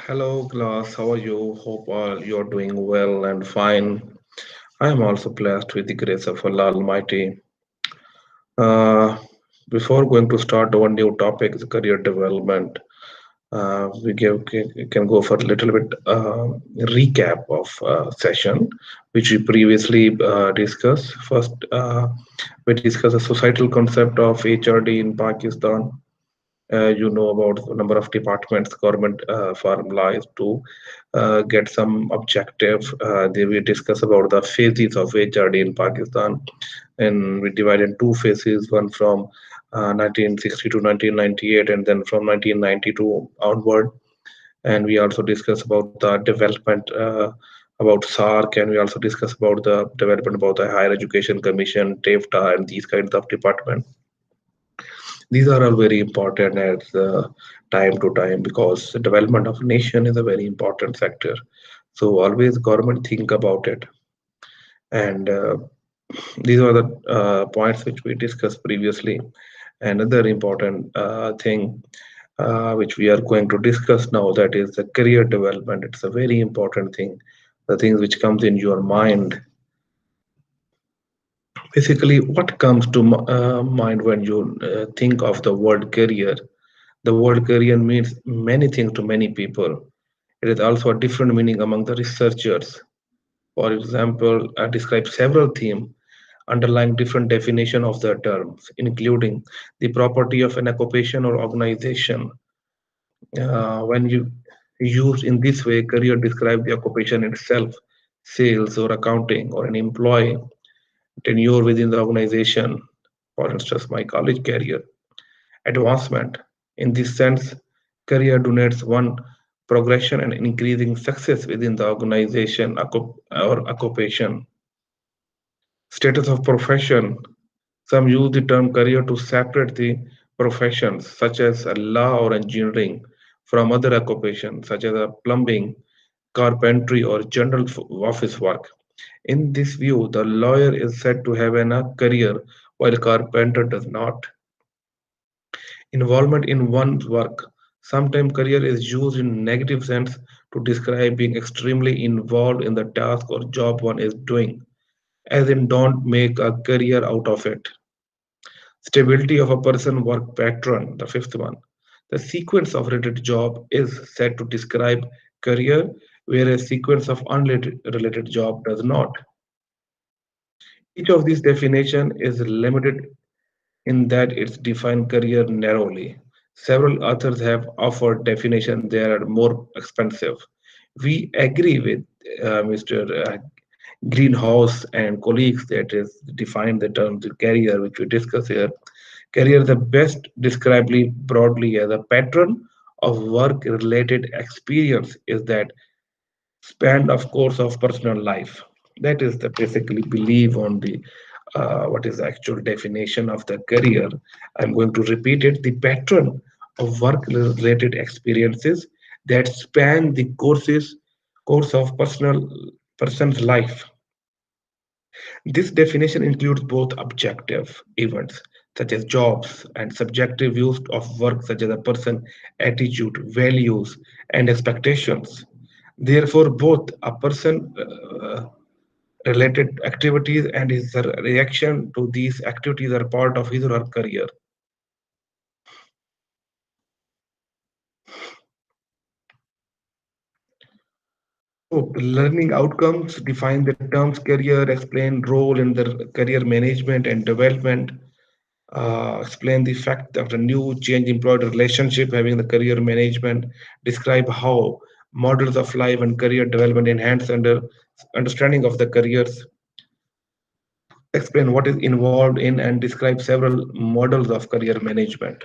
Hello, class. How are you? Hope all you're doing well and fine. I am also blessed with the grace of Allah Almighty. Uh, Before going to start our new topic, is career development. We can go for a little bit recap of session which we previously discussed. First, we discussed the societal concept of HRD in Pakistan. You know about the number of departments government formula is to get some objective. They will discuss about the phases of HRD in Pakistan, and we divide in two phases: one from 1960 to 1998, and then from 1992 onward. And we also discuss about the development about SARC, and we also discuss about the development about the Higher Education Commission, TEFTA, and these kinds of departments. These are all very important at time to time because the development of nation is a very important factor. So always government think about it. And these are the points which we discussed previously. Another important thing which we are going to discuss now, that is the career development. It's a very important thing. The things which comes in your mind. Basically, what comes to mind when you think of the word career? The word career means many things to many people. It is also a different meaning among the researchers. For example, I describe several themes underlying different definition of the terms, including the property of an occupation or organization. When you use in this way, career describe the occupation itself, sales or accounting, or an employee tenure within the organization. For instance, my college career advancement. In this sense, career denotes one progression and increasing success within the organization or occupation. Status of profession. Some use the term career to separate the professions, such as law or engineering, from other occupations, such as plumbing, carpentry, or general office work. In this view, the lawyer is said to have a career, while carpenter does not. Involvement in one's work. Sometimes career is used in negative sense to describe being extremely involved in the task or job one is doing, as in don't make a career out of it. Stability of a person work pattern, the fifth one. The sequence of related job is said to describe career, whereas sequence of unrelated related job does not. Each of these definition is limited in that it's defined career narrowly. Several authors have offered definitions that are more expensive. We agree with Mr. Greenhouse and colleagues that is defined the term the career, which we discuss here. Career the best described broadly as a pattern of work-related experience is that span of course of personal life. That is the basically believe on the what is the actual definition of the career. I'm going to repeat it: the pattern of work related experiences that span the course of person's life. This definition includes both objective events such as jobs and subjective views of work such as a person attitude, values, and expectations. Therefore, both a person related activities and his reaction to these activities are part of his or her career. So, learning outcomes define the terms career, explain role in the career management and development, explain the fact of the new change employed relationship having the career management, describe how models of life and career development enhance understanding of the careers, explain what is involved in and describe several models of career management.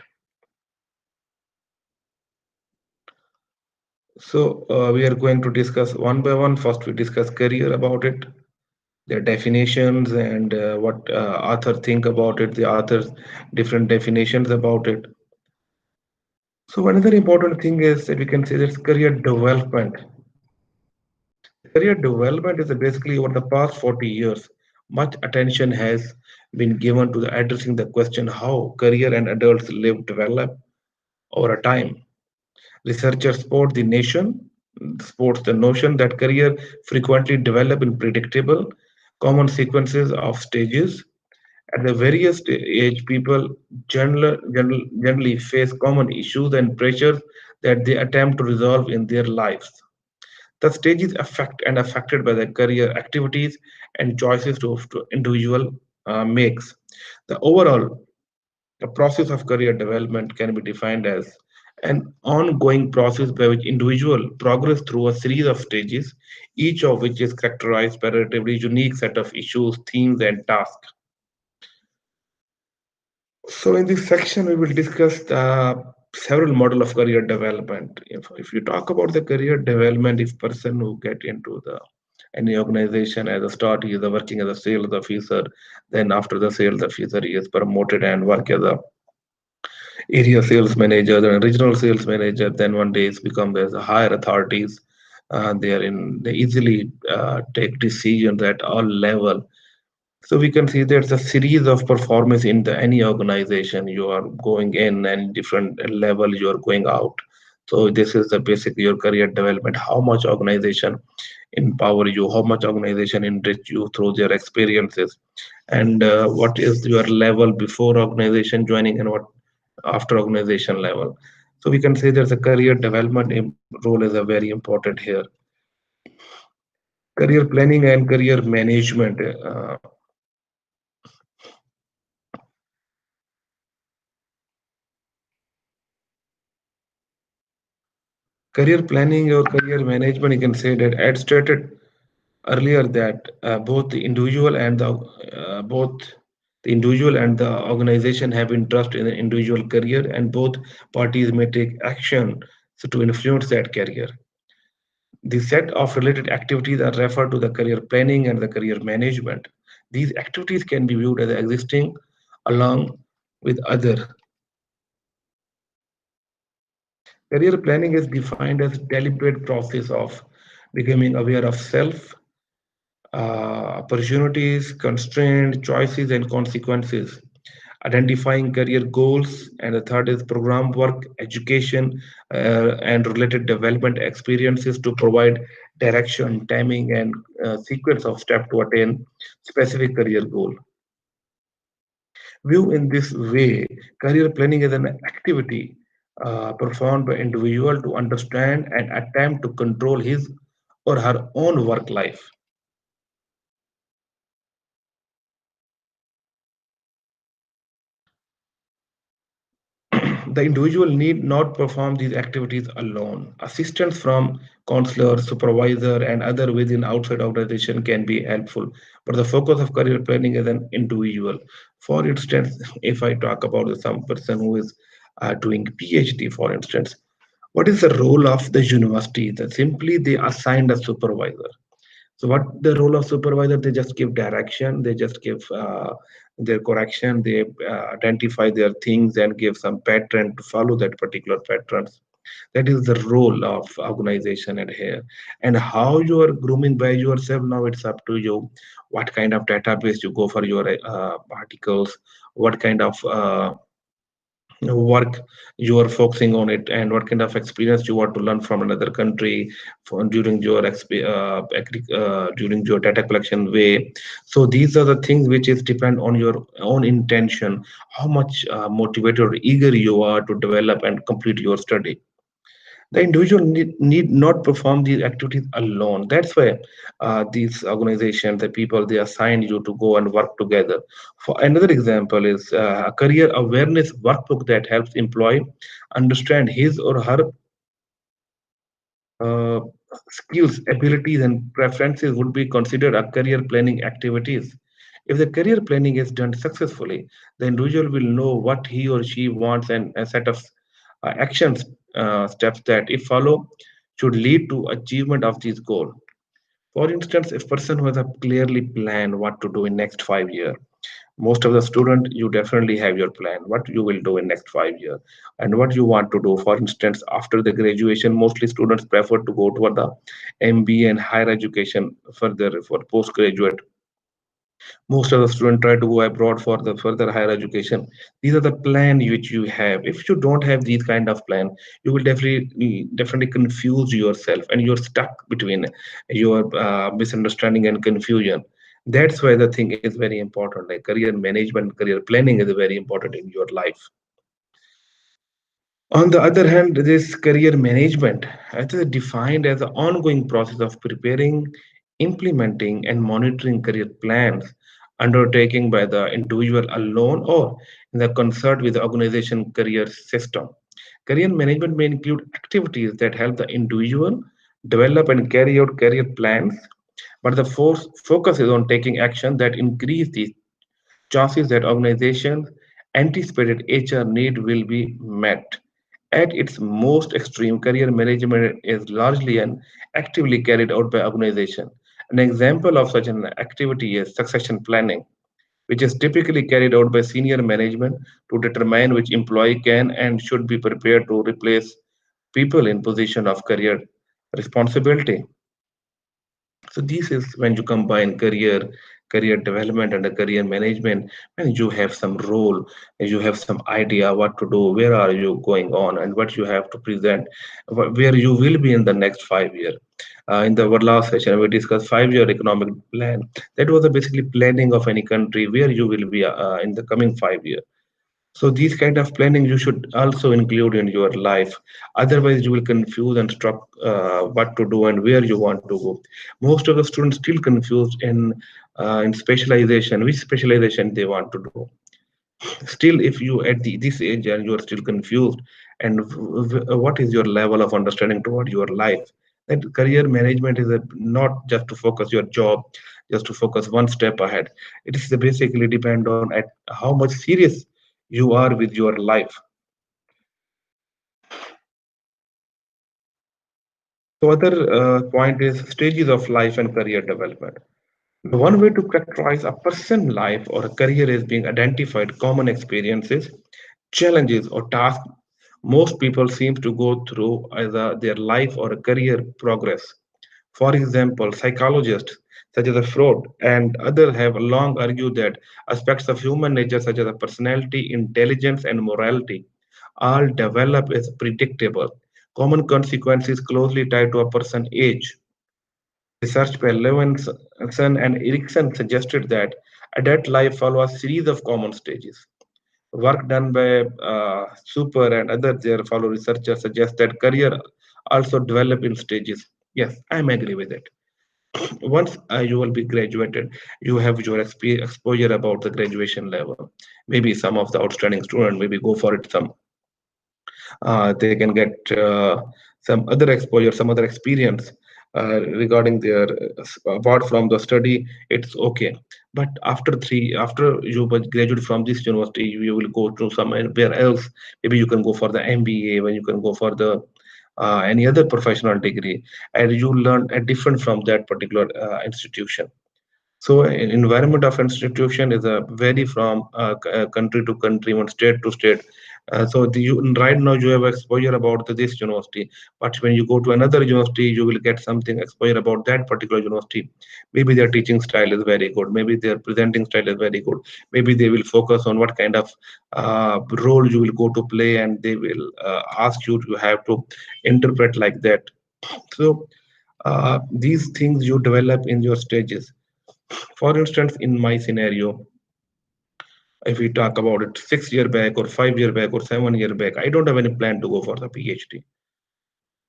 So we are going to discuss one by one. First, we discuss career about it, their definitions, and what author think about it, the author's different definitions about it. So another important thing is that we can say that career development. Career development is basically over the past 40 years, much attention has been given to the addressing the question how career and adults live develop over a time. Researchers support the nation supports the notion that career frequently develop in predictable, common sequences of stages. At the various age, people generally face common issues and pressures that they attempt to resolve in their lives. The stages affect and affected by the career activities and choices to individual makes. The overall the process of career development can be defined as an ongoing process by which individual progress through a series of stages, each of which is characterized by a relatively unique set of issues, themes, and tasks. So in this section, we will discuss the several model of career development. If you talk about the career development, if person who get into the any organization as a start, he is working as a sales officer. Then after the sales officer, he is promoted and work as a area sales manager, then regional sales manager. Then one day it's become as a higher authorities. They easily take decisions at all level. So we can see there's a series of performance in the any organization. You are going in and different level you are going out. So this is the basic your career development. How much organization empower you? How much organization enrich you through their experiences? And what is your level before organization joining and what after organization level? So we can say there's a career development role is a very important here. Career planning and career management. Career planning or career management, you can say that Ed stated earlier that both the individual and the organization have interest in the individual career, and both parties may take action so to influence that career. The set of related activities are referred to the career planning and the career management. These activities can be viewed as existing along with other. Career planning is defined as deliberate process of becoming aware of self, opportunities, constraints, choices, and consequences. Identifying career goals, and the third is program work, education, and related development experiences to provide direction, timing, and sequence of steps to attain specific career goal. View in this way, career planning is an activity performed by individual to understand and attempt to control his or her own work life. The individual need not perform these activities alone. Assistance from counselor, supervisor, and other within outside organization can be helpful. But the focus of career planning is an individual. For instance, if I talk about some person who is doing PhD, for instance, what is the role of the university? That simply they assigned a supervisor. So what the role of supervisor? They just give direction. They just give their correction. They identify their things and give some pattern to follow that particular patterns. That is the role of organization at here. And how you are grooming by yourself now, it's up to you. What kind of database you go for your articles? What kind of work you are focusing on it, and what kind of experience you want to learn from another country during your during your data collection way. So these are the things which is depend on your own intention, how much motivated or eager you are to develop and complete your study. The individual need not perform these activities alone. That's why these organizations, the people, they assign you to go and work together. For another example is a career awareness workbook that helps employee understand his or her uh, skills, abilities, and preferences would be considered a career planning activities. If the career planning is done successfully, the individual will know what he or she wants, and a set of actions steps that, if followed, should lead to achievement of this goal. For instance, if person who has a clearly plan what to do in next 5 years, most of the student you definitely have your plan what you will do in next 5 years and what you want to do. For instance, after the graduation, mostly students prefer to go toward the MBA and higher education further for postgraduate. Most of the students try to go abroad for the further higher education. These are the plan which you have. If you don't have these kind of plan, you will definitely confuse yourself, and you're stuck between your misunderstanding and confusion. That's why the thing is very important. Like career management, career planning is very important in your life. On the other hand, this career management it is defined as an ongoing process of preparing, implementing, and monitoring career plans undertaken by the individual alone or in the concert with the organization career system. Career management may include activities that help the individual develop and carry out career plans, but the focus is on taking action that increase the chances that organizations' anticipated HR need will be met. At its most extreme, career management is largely and actively carried out by organization. An example of such an activity is succession planning, which is typically carried out by senior management to determine which employee can and should be prepared to replace people in position of career responsibility. So this is when you combine career development and the career management, and you have some role, and you have some idea what to do, where are you going on, and what you have to present, where you will be in the next 5 year. In the our last session, we discussed 5 year economic plan. That was a basically planning of any country where you will be in the coming 5 years. So these kind of planning you should also include in your life. Otherwise, you will confuse and struck what to do and where you want to go. Most of the students still confused in specialization, which specialization they want to do. Still, if you at this age and you are still confused, and what is your level of understanding toward your life? That career management is not just to focus your job, just to focus one step ahead. It is basically depend on at how much serious you are with your life. So other point is stages of life and career development. The one way to characterize a person life or a career is being identified common experiences, challenges or tasks most people seem to go through either their life or a career progress. For example, psychologists such as Freud and others have long argued that aspects of human nature such as personality, intelligence, and morality all develop as predictable. Common consequences closely tied to a person's age. Research by Levinson and Erickson suggested that adult life follows a series of common stages. Work done by Super and others there follow researchers suggest that career also develop in stages. Yes, I'm agree with it. Once you will be graduated, you have your exposure about the graduation level. Maybe some of the outstanding student maybe go for it some they can get some other exposure, some other experience regarding their apart from the study. It's okay, but after you graduate from this university, you will go to somewhere else. Maybe you can go for the MBA, when you can go for the any other professional degree, and you learn different from that particular institution. So, environment of institution is a vary from country to country, one state to state. Right now you have exposure about this university, but when you go to another university, you will get something exposure about that particular university. Maybe their teaching style is very good. Maybe their presenting style is very good. Maybe they will focus on what kind of role you will go to play, and they will ask you to have to interpret like that. So these things you develop in your stages. For instance, in my scenario, if we talk about it 6 year back or 5 year back or 7 year back, I don't have any plan to go for the PhD.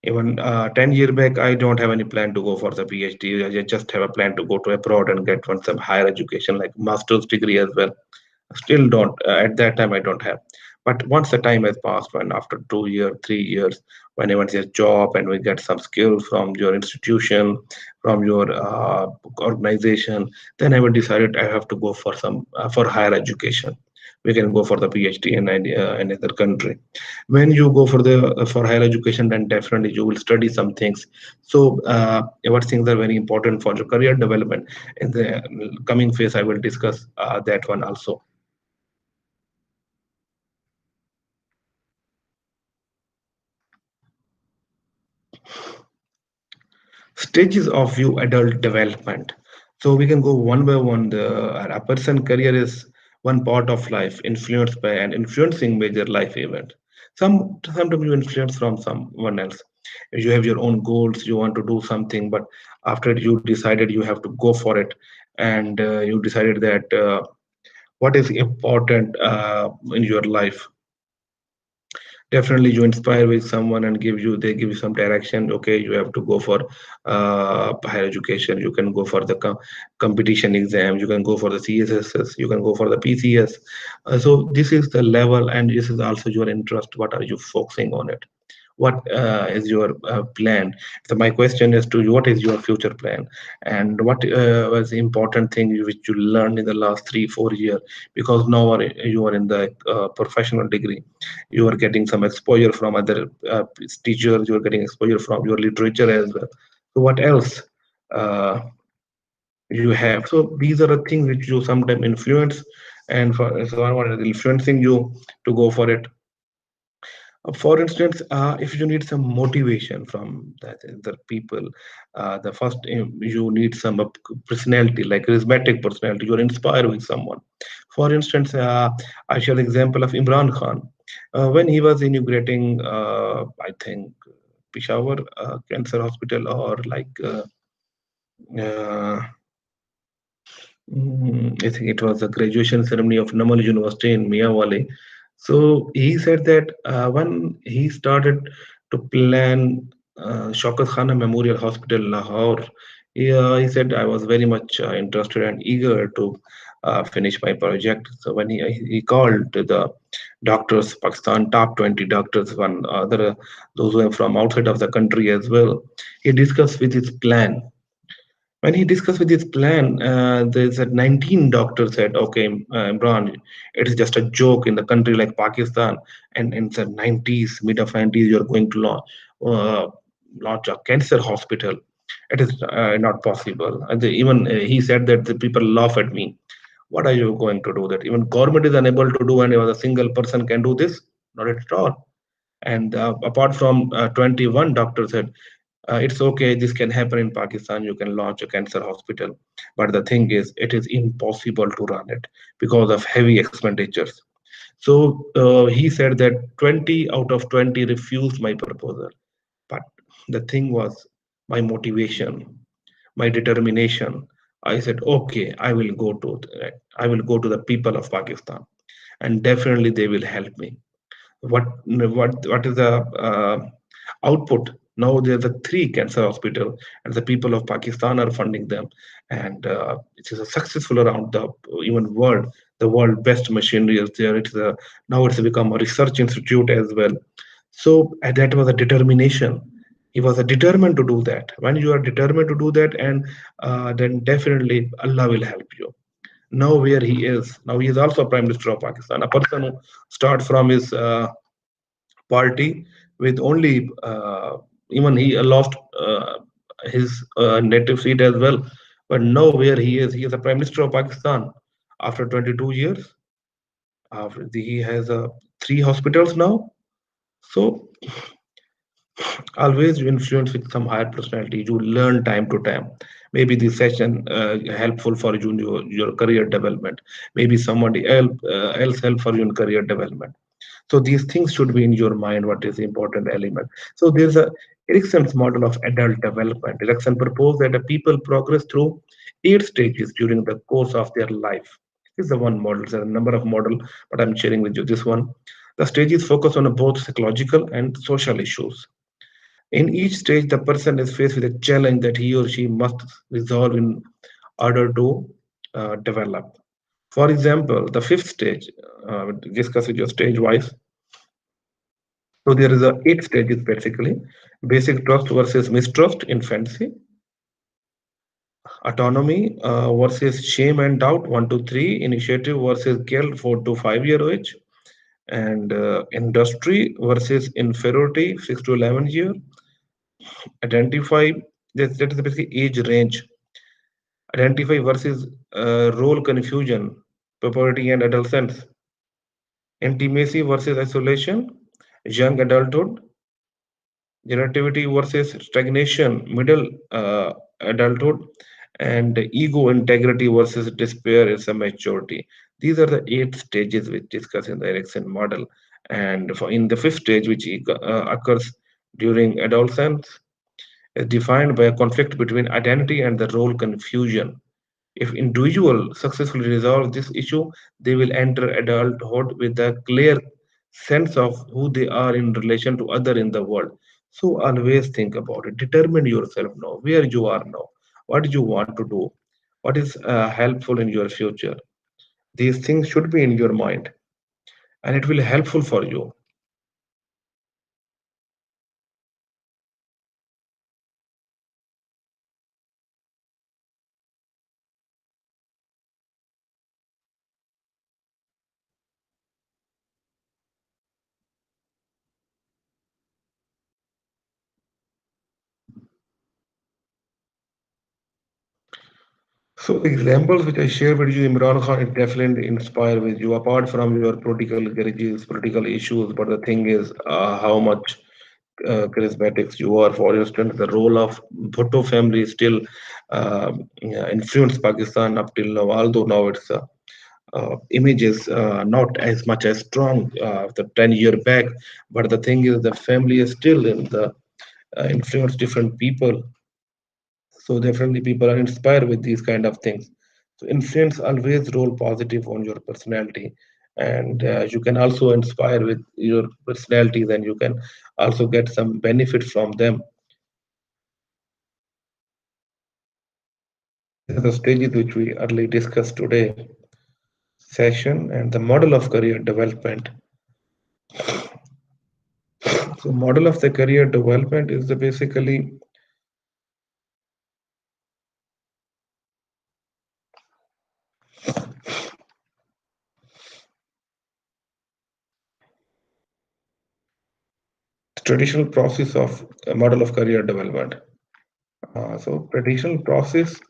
Even 10 year back, I don't have any plan to go for the PhD. I just have a plan to go to abroad and get one some higher education like master's degree as well. Still don't at that time I don't have. But once the time has passed, when after 2 years, 3 years, when I went to a job and we get some skills from your institution, from your organization, then I would decided I have to go for some for higher education. We can go for the PhD in another country. When you go for the for higher education, then definitely you will study some things. So what things are very important for your career development. In the coming phase, I will discuss that one also. Stages of you adult development. So we can go one by one. A person career is one part of life influenced by and influencing major life event. Sometimes you influence from someone else. You have your own goals. You want to do something, but after you decided you have to go for it, and you decided that what is important in your life. Definitely you inspire with someone and they give you some direction. Okay, you have to go for higher education, you can go for the competition exams, you can go for the CSSs, you can go for the PCS. So this is the level, and this is also your interest. What are you focusing on it? What is your plan? So my question is to you, what is your future plan, and what was the important thing which you learned in the last 3 4 years? Because now you are in the professional degree, you are getting some exposure from other teachers, you are getting exposure from your literature as well. So what else uh, you have? So these are the things which you sometimes influence, and for someone is influencing you to go for it. For instance, if you need some motivation from the people, the first you need some personality, like charismatic personality. You're inspired with someone. For instance, I share the example of Imran Khan. When he was inaugurating, I think, Peshawar Cancer Hospital, or like uh, I think it was the graduation ceremony of Namal University in Miyawali. So he said that when he started to plan Shaukat Khana Memorial Hospital, Lahore, he said, I was very much interested and eager to finish my project. So when he called the doctors, Pakistan top 20 doctors, one other, those who are from outside of the country as well, he discussed with his plan. When he discussed with his plan, there's a 19 doctors said, okay, Imran, it is just a joke in the country like Pakistan, and in the 90s, mid of 90s, you're going to uh, launch a cancer hospital. It is not possible. And even he said that the people laugh at me. What are you going to do that? Even government is unable to do, and a single person can do this? Not at all. And apart from 21 doctors said, it's okay, this can happen in Pakistan, you can launch a cancer hospital. But the thing is, it is impossible to run it because of heavy expenditures. So he said that 20 out of 20 refused my proposal. But the thing was my motivation, my determination. I said, okay, I will go to the people of Pakistan, and definitely they will help me. What is the output? Now there's a three cancer hospital, and the people of Pakistan are funding them, and it is a successful around the even world. The world best machinery is there. Now it's become a research institute as well. So that was a determination. He was determined to do that. When you are determined to do that, and then definitely Allah will help you. Now where he is now, he is also Prime Minister of Pakistan, a person who start from his party with only even he lost his native seat as well. But now where he is the Prime Minister of Pakistan after 22 years. He has three hospitals now. So always you influence with some higher personality. You learn time to time. Maybe this session helpful for you in your career development. Maybe somebody else help for you in career development. So these things should be in your mind. What is the important element? So there's a Erickson's model of adult development. Erickson proposed that the people progress through 8 stages during the course of their life. This is the one model. There's a number of model, but I'm sharing with you this one. The stages focus on both psychological and social issues. In each stage, the person is faced with a challenge that he or she must resolve in order to develop. For example, the fifth stage, discuss with your stage wise. So there is a 8 stages basically: basic trust versus mistrust, infancy; autonomy versus shame and doubt, 1 to 3; initiative versus guilt, 4 to 5 year age; and industry versus inferiority, 6 to 11 year; identify, that is basically age range; identify versus role confusion, puberty and adolescence; intimacy versus isolation, young adulthood; generativity versus stagnation, middle adulthood; and ego, integrity versus despair is a maturity. These are the eight stages which discuss in the Erickson model. And for in the fifth stage, which occurs during adolescence, is defined by a conflict between identity and the role confusion. If individuals successfully resolve this issue, they will enter adulthood with a clear sense of who they are in relation to other in the world. So always think about it. Determine yourself now, where you are now, what you want to do, what is helpful in your future. These things should be in your mind, and it will be helpful for you. So the examples which I share with you, Imran Khan, it definitely inspire with you. Apart from your political grudges, political issues, but the thing is how much charismatics you are. For instance, the role of Bhutto family still yeah, influenced Pakistan up till now, although now its image is not as much as strong the 10-year back. But the thing is, the family is still in the influence different people. So definitely people are inspired with these kind of things. So influence always role positive on your personality, and you can also inspire with your personality. Then you can also get some benefit from them. These are the stages which we early discussed today session, and the model of career development. So model of the career development is the basically traditional process of model of career development. So traditional process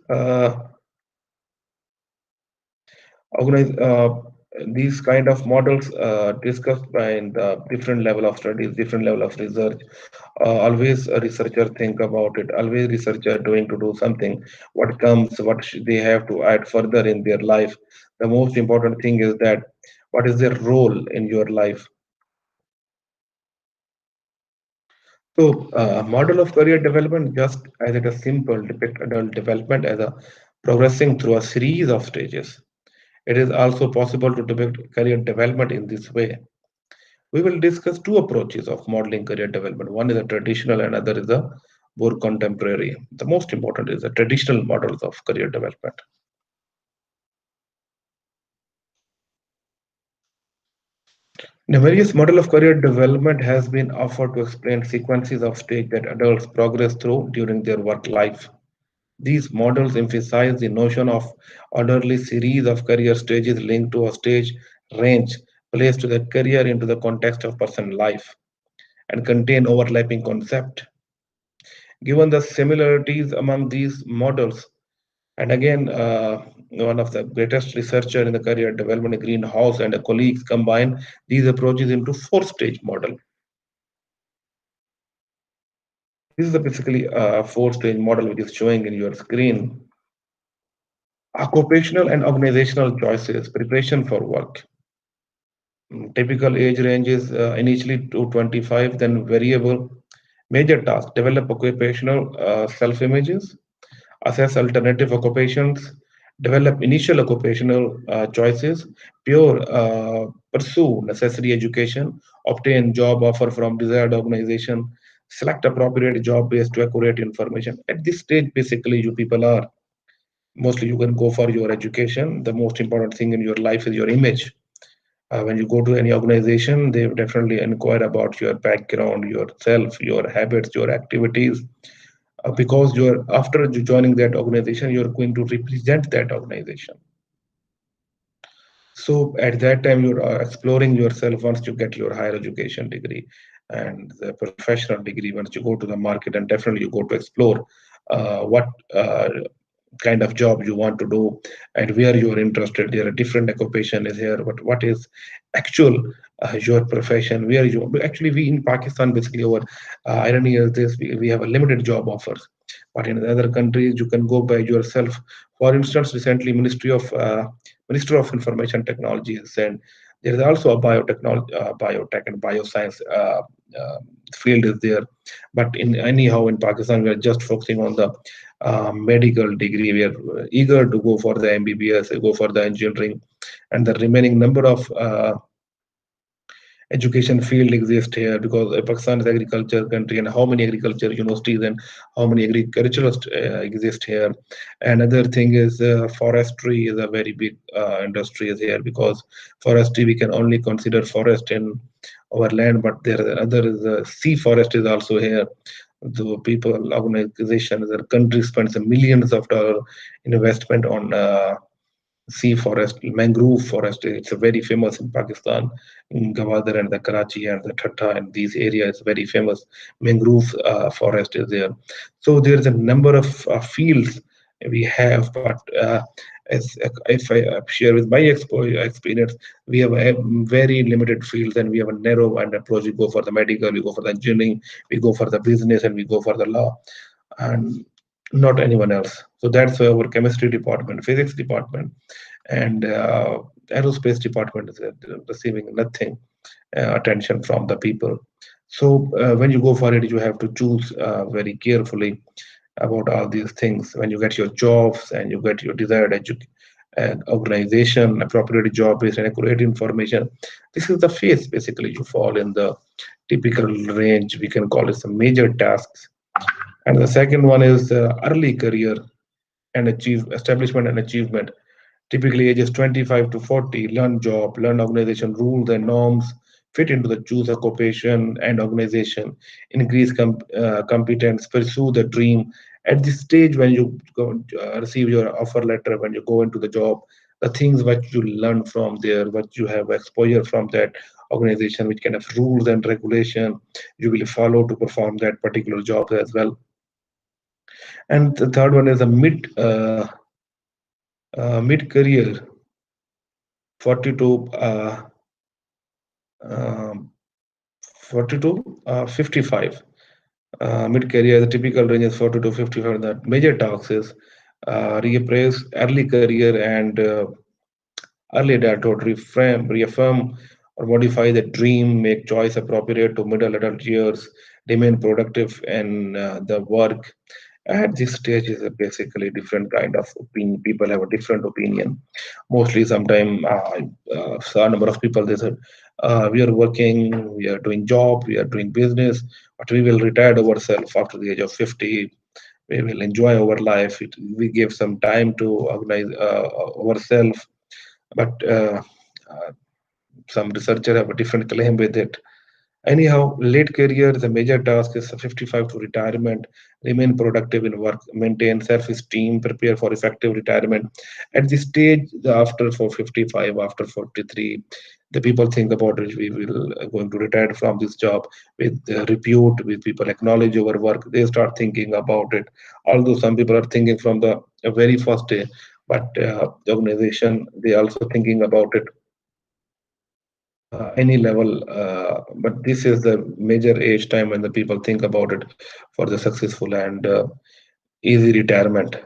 organize these kind of models discussed by in the different level of studies, different level of research. Always a researcher think about it. Always researcher doing to do something. What comes, what they have to add further in their life. The most important thing is that what is their role in your life. So, model of career development, just as it is simple, depict adult development as a progressing through a series of stages. It is also possible to depict career development in this way. We will discuss two approaches of modeling career development. One is a traditional and other is a more contemporary. The most important is the traditional models of career development. The various model of career development has been offered to explain sequences of stage that adults progress through during their work life. These models emphasize the notion of orderly series of career stages linked to a stage range placed to the career into the context of person life and contain overlapping concept. Given the similarities among these models, and again, one of the greatest researcher in the career development, Greenhouse and colleagues combine these approaches into four-stage model. This is the basically four-stage model which is showing in your screen. Occupational and organizational choices, preparation for work. Typical age ranges initially to 25, then variable. Major tasks, develop occupational self-images, assess alternative occupations, develop initial occupational choices, pursue necessary education, obtain job offer from desired organization, select appropriate job based to accurate information. At this stage, basically, you people are mostly you can go for your education. The most important thing in your life is your image. When you go to any organization, they definitely inquire about your background, yourself, your habits, your activities, because you're after joining that organization, you're going to represent that organization. So at that time, you're exploring yourself once you get your higher education degree and the professional degree. Once you go to the market, and definitely you go to explore what kind of job you want to do and where you are interested. There are different occupation is here, but what is actual your profession? Where you actually we in Pakistan basically our irony is this: we have a limited job offers. but in other countries you can go by yourself. For instance, recently Minister of Information Technology has said there is also a biotechnology, biotech and bioscience field is there. But in anyhow, in Pakistan, we are just focusing on the medical degree. We are eager to go for the MBBS, go for the engineering, and the remaining number of education field exists here, because Pakistan is agriculture country, and how many agriculture universities and how many agriculturalists exist here. Another thing is forestry is a very big industry is here, because forestry we can only consider forest in our land, but there are other is sea forest is also here. The people, organizations, the country spends millions of dollars investment on sea forest, mangrove forest. It's a very famous in Pakistan, in Gwadar and the Karachi and the Thatta and these areas. Very famous mangrove forest is there. So there's a number of fields we have, but as if I share with my experience, we have a very limited fields and we have a narrow and approach. We go for the medical, we go for the engineering, we go for the business, and we go for the law, and not anyone else. So that's our chemistry department, physics department, and aerospace department is receiving nothing attention from the people. So when you go for it, you have to choose very carefully about all these things. When you get your jobs and you get your desired organization, appropriate job based and accurate information, this is the phase basically you fall in the typical range. We can call it some major tasks. And the second one is early career and achieve establishment and achievement. Typically ages 25 to 40, learn job, learn organization rules and norms, fit into the choose occupation and organization, increase competence, pursue the dream. At this stage, when you go, receive your offer letter, when you go into the job, the things what you learn from there, what you have exposure from that organization, which kind of rules and regulation you will follow to perform that particular job as well. And the third one is a mid career, 40 to um, 40 to 55. Mid career, the typical range is 40 to 55. The major tasks is reappraise early career and early adulthood, reaffirm or modify the dream, make choice appropriate to middle adult years, remain productive in the work. At this stage is a basically different kind of opinion. People have a different opinion. Mostly, sometime a number of people they said, we are working, we are doing job, we are doing business, but we will retire ourselves after the age of 50. We will enjoy our life. We give some time to organize ourselves, but some researchers have a different claim with it. Anyhow, late career, the major task is 55 to retirement, remain productive in work, maintain self-esteem, prepare for effective retirement. At this stage, after for 55, after 43, the people think about it, we will going to retire from this job with repute, with people acknowledge our work. They start thinking about it. Although some people are thinking from the very first day, but the organization, they also thinking about it any level, but this is the major age time when the people think about it for the successful and easy retirement.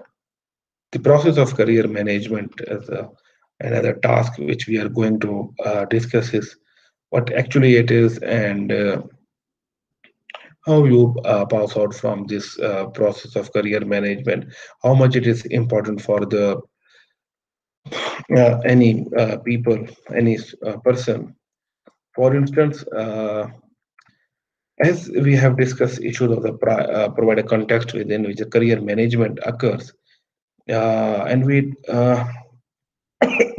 The process of career management is another task which we are going to discuss is what actually it is and how you pass out from this process of career management, how much it is important for the any people, any person. For instance, as we have discussed issues of the provide a context within which the career management occurs, and we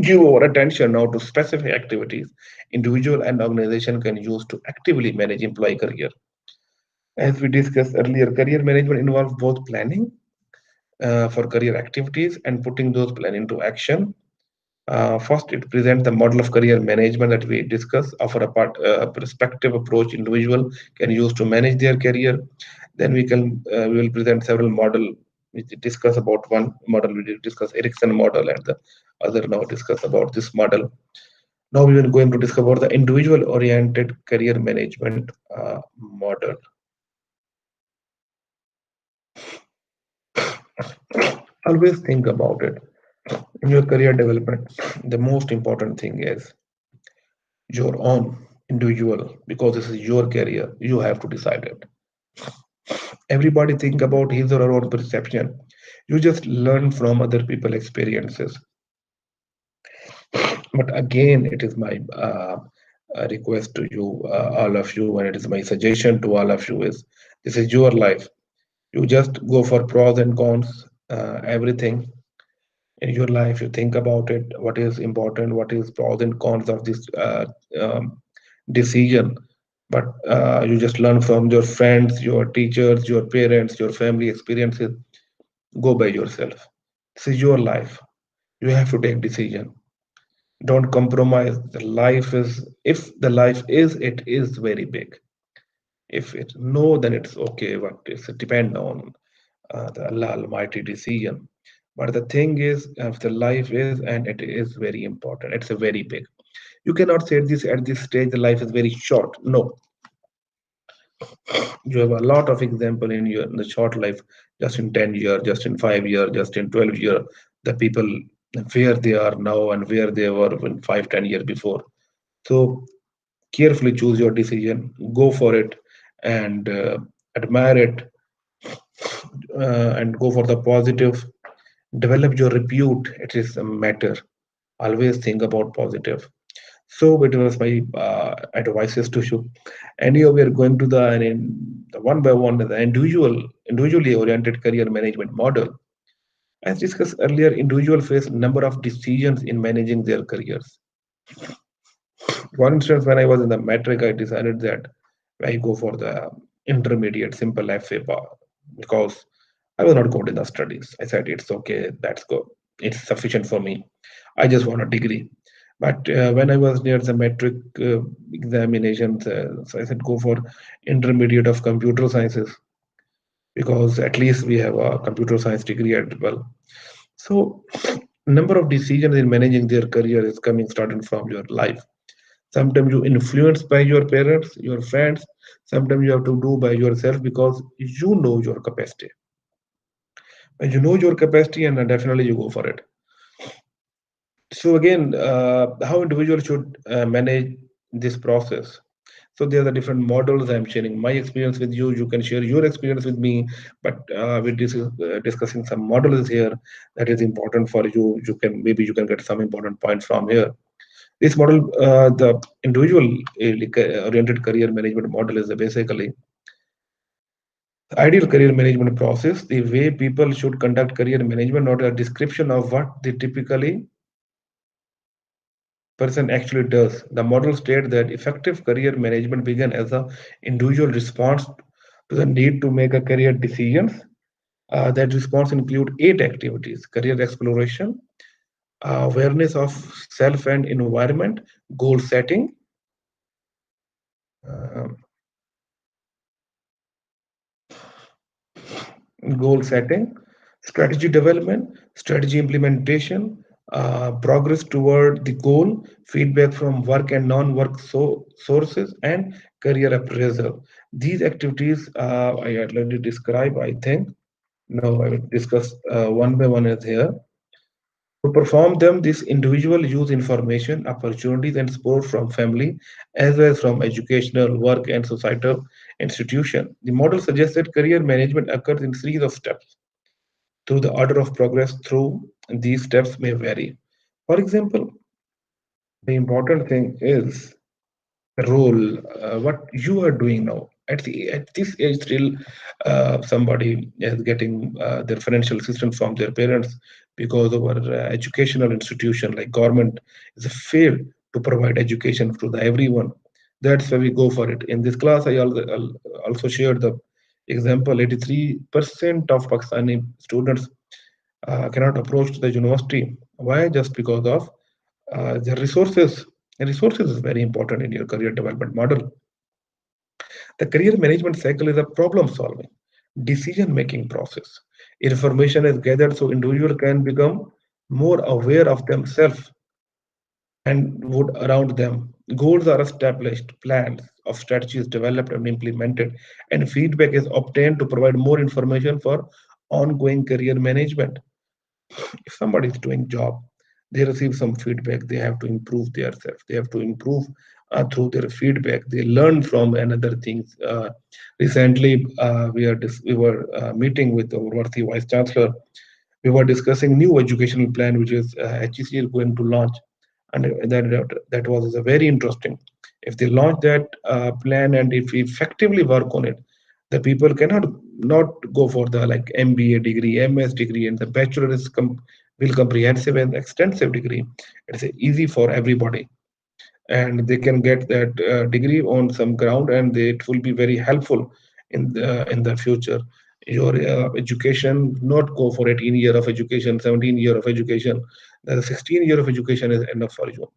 give our attention now to specific activities individual and organization can use to actively manage employee career. As we discussed earlier, career management involves both planning for career activities and putting those plan into action. First, it presents the model of career management that we discuss, offer a perspective approach individual can use to manage their career. Then we will present several model. We discuss about one model. We did discuss Ericsson model, and the other now discuss about this model. Now we are going to discuss about the individual-oriented career management model. Always think about it. In your career development, the most important thing is your own individual, because this is your career. You have to decide it. Everybody think about his or her own perception. You just learn from other people experiences. But again, it is my request to you, all of you, and it is my suggestion to all of you is, this is your life. You just go for pros and cons, everything in your life. You think about it, what is important, what is pros and cons of this decision. But you just learn from your friends, your teachers, your parents, your family experiences. Go by yourself. This is your life. You have to take decision. Don't compromise. The life is, if the life is, it is very big. If it no, then it's okay, but it's depend on the Allah Almighty decision. But the thing is, if the life is, and it is very important, it's a very big. You cannot say this at this stage, the life is very short. No, you have a lot of example in your in the short life, just in 10 years, just in 5 years, just in 12 years, the people where they are now and where they were in 5, 10 years before. So carefully choose your decision, go for it, and admire it, and go for the positive. Develop your repute. It is a matter. Always think about positive. So it was my advices to you. Anyhow, we are going to the one by one the individually oriented career management model. As discussed earlier, individuals face number of decisions in managing their careers. For instance, when I was in the metric, I decided that I go for the intermediate simple FA bar because I was not good in the studies. I said it's okay, that's good, it's sufficient for me. I just want a degree. But when I was near the metric examinations, so I said go for intermediate of computer sciences because at least we have a computer science degree at well. So number of decisions in managing their career is coming starting from your life. Sometimes you influenced by your parents, your friends. Sometimes you have to do by yourself because you know your capacity. When you know your capacity, and definitely you go for it. So again, how individuals should manage this process. So there are the different models. I'm sharing my experience with you. You can share your experience with me, but we're discussing some models here that is important for you. You can maybe you can get some important points from here. This model, the individual oriented career management model, is basically ideal career management process, the way people should conduct career management, not a description of what the typically person actually does. The model states that effective career management begins as a individual response to the need to make a career decisions. That response include 8 activities: career exploration, awareness of self and environment, goal setting, uh, goal setting, strategy development, strategy implementation, progress toward the goal, feedback from work and non-work sources, and career appraisal. These activities I already described, I think. Now I will discuss one by one is here. To perform them, this individual use information, opportunities, and support from family, as well as from educational, work, and societal institution. The model suggests that career management occurs in series of steps through the order of progress through these steps may vary. For example, the important thing is the role, what you are doing now. At this age, still somebody is getting their financial assistance from their parents because our educational institution like government is a fail to provide education to the everyone. That's why we go for it. In this class, also shared the example 83% of Pakistani students cannot approach the university. Why? Just because of the resources. And resources is very important in your career development model. The career management cycle is a problem solving, decision making process. Information is gathered so individual can become more aware of themselves and would around them. Goals are established, plans of strategies developed and implemented, and feedback is obtained to provide more information for ongoing career management. If somebody is doing job, they receive some feedback, they have to improve themselves, they have to improve through their feedback, they learn from another things. Recently we were meeting with our worthy vice chancellor. We were discussing new educational plan which is HEC is going to launch, and that was very interesting. If they launch that plan and if we effectively work on it, the people cannot not go for the like MBA degree, MS degree, and the bachelor is will comprehensive and extensive degree. It's easy for everybody, and they can get that degree on some ground, and it will be very helpful in the future. Your education not go for 18 year of education, 17 year of education. The 16 year of education is enough for you.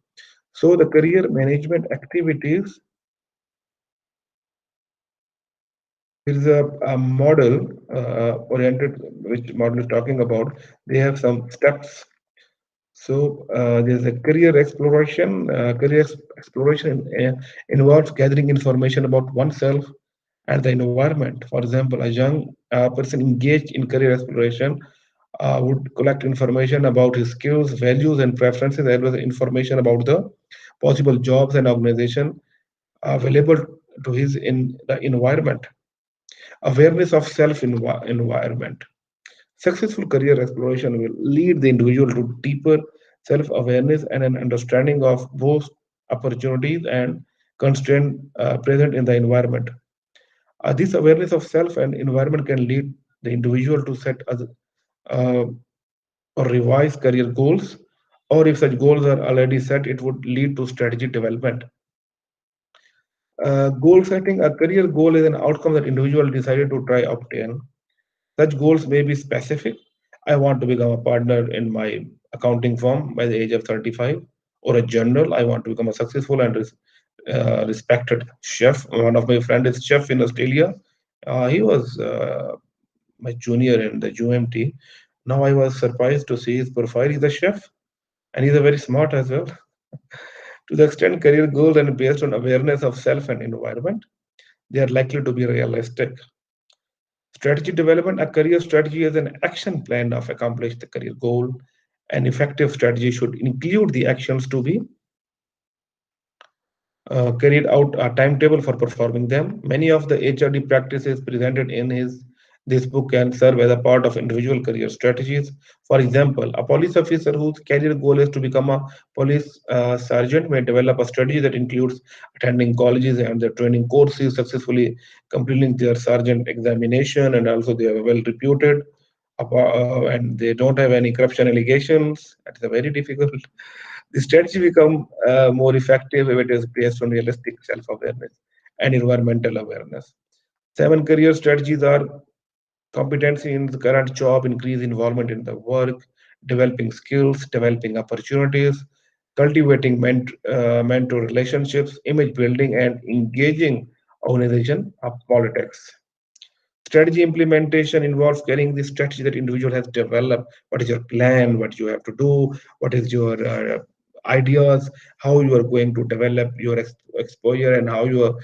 So the career management activities, there is a model oriented, which model is talking about. They have some steps. So there's a career exploration. Exploration involves gathering information about oneself and the environment. For example, a young person engaged in career exploration would collect information about his skills, values, and preferences, as well as information about the possible jobs and organization available to his in the environment. Awareness of self environment. Successful career exploration will lead the individual to deeper self awareness and an understanding of both opportunities and constraints present in the environment. This awareness of self and environment can lead the individual to set uh, or revise career goals, or if such goals are already set, it would lead to strategy development. Goal setting, a career goal is an outcome that individual decided to try obtain. Such goals may be specific. I want to become a partner in my accounting firm by the age of 35, or a general. I want to become a successful and respected chef. One of my friends is chef in Australia. He was my junior in the UMT. Now I was surprised to see his profile. He's a chef, and he's a very smart as well. To the extent career goals and based on awareness of self and environment, they are likely to be realistic. Strategy development, a career strategy is an action plan of accomplish the career goal. An effective strategy should include the actions to be carried out, a timetable for performing them. Many of the HRD practices presented in his this book can serve as a part of individual career strategies. For example, a police officer whose career goal is to become a police sergeant may develop a strategy that includes attending colleges and their training courses, successfully completing their sergeant examination, and also they are well reputed. And they don't have any corruption allegations. It's a very difficult. The strategy become more effective if it is based on realistic self-awareness and environmental awareness. Seven career strategies are competency in the current job, increase involvement in the work, developing skills, developing opportunities, cultivating mentor relationships, image building, and engaging organization of politics. Strategy implementation involves getting the strategy that individual has developed. What is your plan? What you have to do? What is your ideas? How you are going to develop your exposure, and how your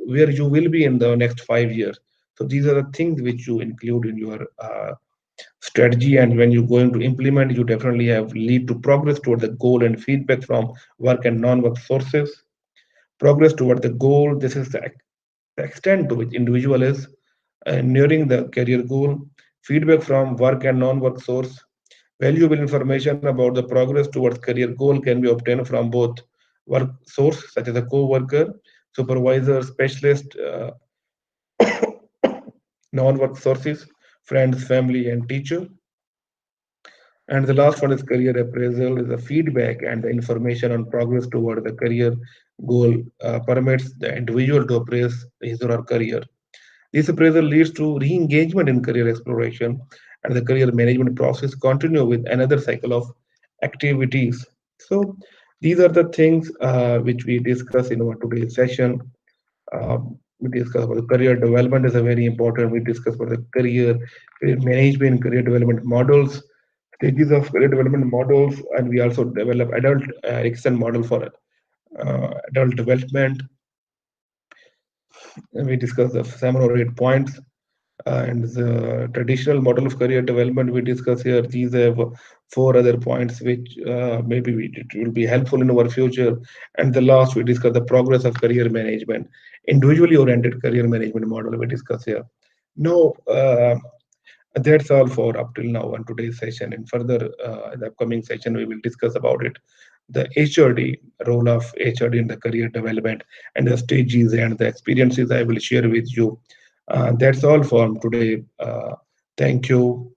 where you will be in the next 5 years. So these are the things which you include in your strategy, and when you're going to implement, you definitely have lead to progress toward the goal and feedback from work and non-work sources. Progress toward the goal. This is the extent to which individual is nearing the career goal. Feedback from work and non-work source. Valuable information about the progress towards career goal can be obtained from both work source, such as a co-worker, supervisor, specialist, non-work sources, friends, family, and teacher. And the last one is career appraisal, is the feedback and the information on progress toward the career goal permits the individual to appraise his or her career. This appraisal leads to re-engagement in career exploration, and the career management process continue with another cycle of activities. So these are the things which we discuss in our today's session. We discuss about the career development is a very important. We discuss about the career management, career development models, stages of career development models, and we also develop adult Erickson model for adult development. And we discuss the 7 or 8 points. And the traditional model of career development we discuss here, these have four other points which maybe it will be helpful in our future. And the last, we discuss the progress of career management, individually oriented career management model we discuss here. No, that's all for up till now on today's session. And further, in the upcoming session, we will discuss about it, the HRD, role of HRD in the career development, and the stages and the experiences I will share with you. That's all for today. Thank you.